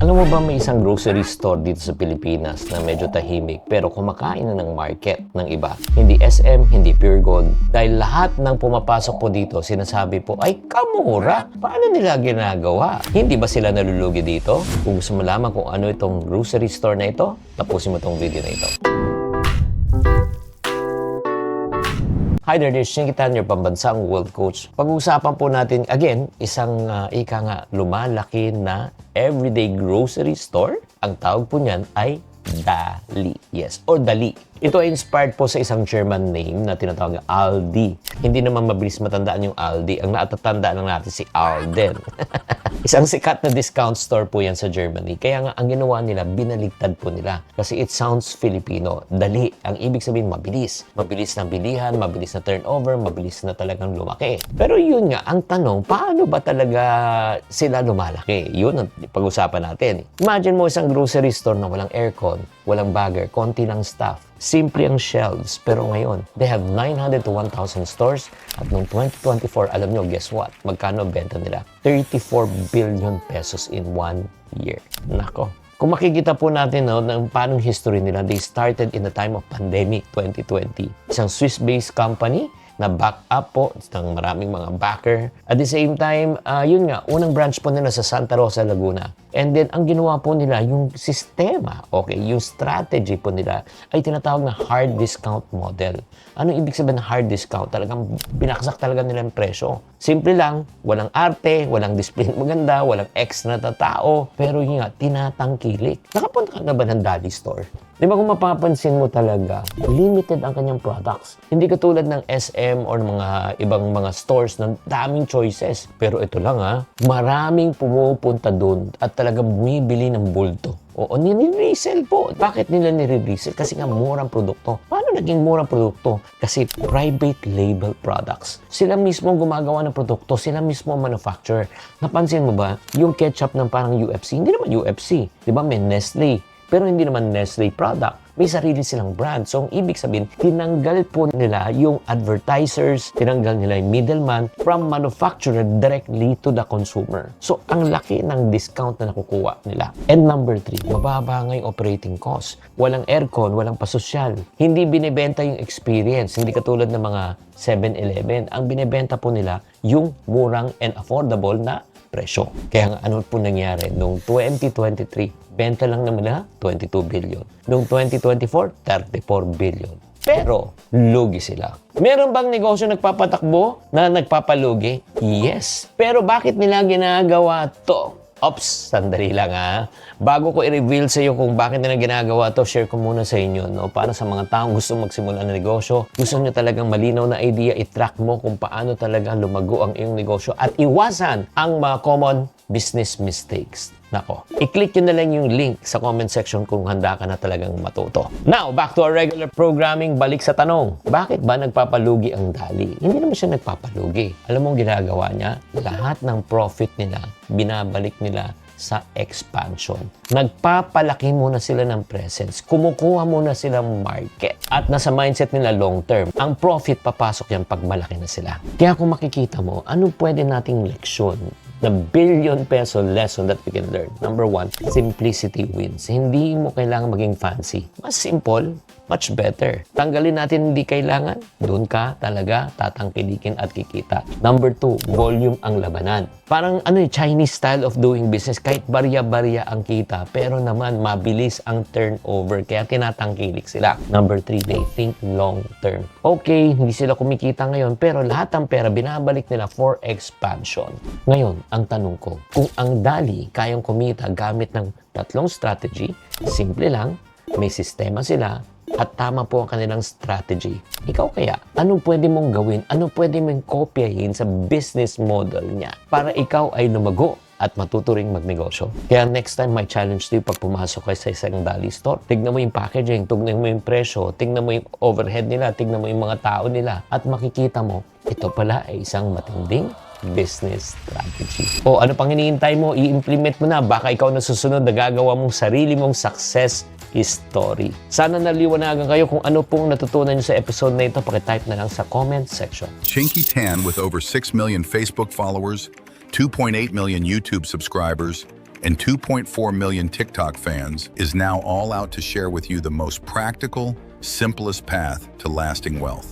Alam mo ba may isang grocery store dito sa Pilipinas na medyo tahimik pero kumakain na ng market ng iba. Hindi SM, hindi Pure Gold. Dahil lahat ng pumapasok po dito, sinasabi po, ay kamura. Paano nila ginagawa? Hindi ba sila nalulugi dito? Kung gusto malaman kung ano itong grocery store na ito, tapusin mo itong video na ito. Hi there, this is Shinkitan, your pambansang world coach. Pag-uusapan po natin, again, isang lumalaki na everyday grocery store. Ang tawag po niyan ay Dali. Yes, or Dali. Ito ay inspired po sa isang German name na tinatawag na Aldi. Hindi naman mabilis matandaan yung Aldi. Ang natatandaan lang natin si Alden. Isang sikat na discount store po yan sa Germany. Kaya nga, ang ginawa nila, binaligtad po nila. Kasi it sounds Filipino. Dali. Ang ibig sabihin, mabilis. Mabilis na bilihan, mabilis na turnover, mabilis na talagang lumaki. Pero yun nga, ang tanong, paano ba talaga sila lumalaki? Yun ang pag-usapan natin. Imagine mo isang grocery store na walang aircon, walang bagger, konti lang staff. Simple ang shelves, pero ngayon, they have 900 to 1,000 stores. At noong 2024, alam nyo, guess what? Magkano benta nila? 34 billion pesos in 1 year. Nako. Kung makikita po natin ng paano history nila, they started in the time of pandemic 2020. Isang Swiss-based company na back up po ng maraming mga backer. At the same time, yun nga, unang branch po nila sa Santa Rosa, Laguna. And then, ang ginawa po nila, yung sistema, okay, yung strategy po nila ay tinatawag na hard discount model. Ano ibig sabihin ng hard discount? Talagang binaksak talaga nila yung presyo. Simple lang, walang arte, walang display maganda, walang extra na tao, pero yun nga, tinatangkilik. Nakapunta ka na ba ng Dali store? Di ba kung mapapansin mo talaga, limited ang kanyang products. Hindi katulad ng SM or mga ibang mga stores na daming choices. Pero ito lang maraming pumupunta doon at talagang bumibili ng bulto. Oo, nire-resell po. Bakit nila nire-resell? Kasi nga murang produkto. Paano naging murang produkto? Kasi private label products. Sila mismo gumagawa ng produkto. Sila mismo manufacturer. Napansin mo ba, yung ketchup ng parang UFC, hindi naman UFC. Di ba may Nestle? Pero hindi naman Nestle product. May sarili silang brand. So, ang ibig sabihin, tinanggal po nila yung advertisers, tinanggal nila yung middleman from manufacturer directly to the consumer. So, ang laki ng discount na nakukuha nila. And number 3, mababa nga yung operating cost. Walang aircon, walang pasosyal. Hindi binibenta yung experience. Hindi katulad ng mga 7-Eleven. Ang binibenta po nila yung murang and affordable na presyo. Kaya nga, ano po nangyari? Noong 2023, benta lang naman na 22 billion. Noong 2024, 34 billion. Pero, lugi sila. Meron bang negosyo nagpapatakbo na nagpapalugi? Yes. Pero bakit nila ginagawa to? Ops, sandali lang Bago ko i-reveal sa iyo kung bakit nila ginagawa to, share ko muna sa inyo, para sa mga taong gusto magsimula ng negosyo, gusto nyo talagang malinaw na idea, i-track mo kung paano talaga lumago ang iyong negosyo at iwasan ang mga common business mistakes. Nako, i-click nyo na lang yung link sa comment section kung handa ka na talagang matuto. Now, back to our regular programming, balik sa tanong. Bakit ba nagpapalugi ang Dali? Hindi naman siya nagpapalugi. Alam mo ang ginagawa niya? Lahat ng profit nila, binabalik nila sa expansion. Nagpapalaki muna sila ng presence. Kumukuha muna silang market. At nasa mindset nila long term. Ang profit papasok yan pag malaki na sila. Kaya kung makikita mo, ano pwede nating leksyon? The billion peso lesson that we can learn. Number 1, simplicity wins. Hindi mo kailangan maging fancy. Mas simple, much better. Tanggalin natin hindi kailangan. Doon ka talaga tatangkilikin at kikita. Number 2, volume ang labanan. Parang Chinese style of doing business. Kahit barya-barya ang kita, pero naman mabilis ang turnover. Kaya tinatangkilik sila. Number 3, they think long term. Okay, hindi sila kumikita ngayon, pero lahat ng pera binabalik nila for expansion. Ngayon, ang tanong ko, kung ang Dali kayang kumita gamit ng 3 strategy, simple lang, may sistema sila, at tama po ang kanilang strategy. Ikaw kaya, anong pwede mong gawin? Anong pwede mong kopyahin sa business model niya para ikaw ay lumago at matuto ring magnegosyo? Kaya next time, my challenge to you pag pumasok kayo sa isang Dali store, tignan mo yung packaging, tignan mo yung presyo, tignan mo yung overhead nila, tignan mo yung mga tao nila, at makikita mo, ito pala ay isang matinding business strategy. O ano pang hinihintay mo? I-implement mo na. Baka ikaw na susunod na gagawa mong sarili mong success story. Sana naliwanagan kayo kung ano pong natutunan nyo sa episode na ito. Pakitype na lang sa comment section. Shinkitan with over 6 million Facebook followers, 2.8 million YouTube subscribers, and 2.4 million TikTok fans, is now all out to share with you the most practical, simplest path to lasting wealth.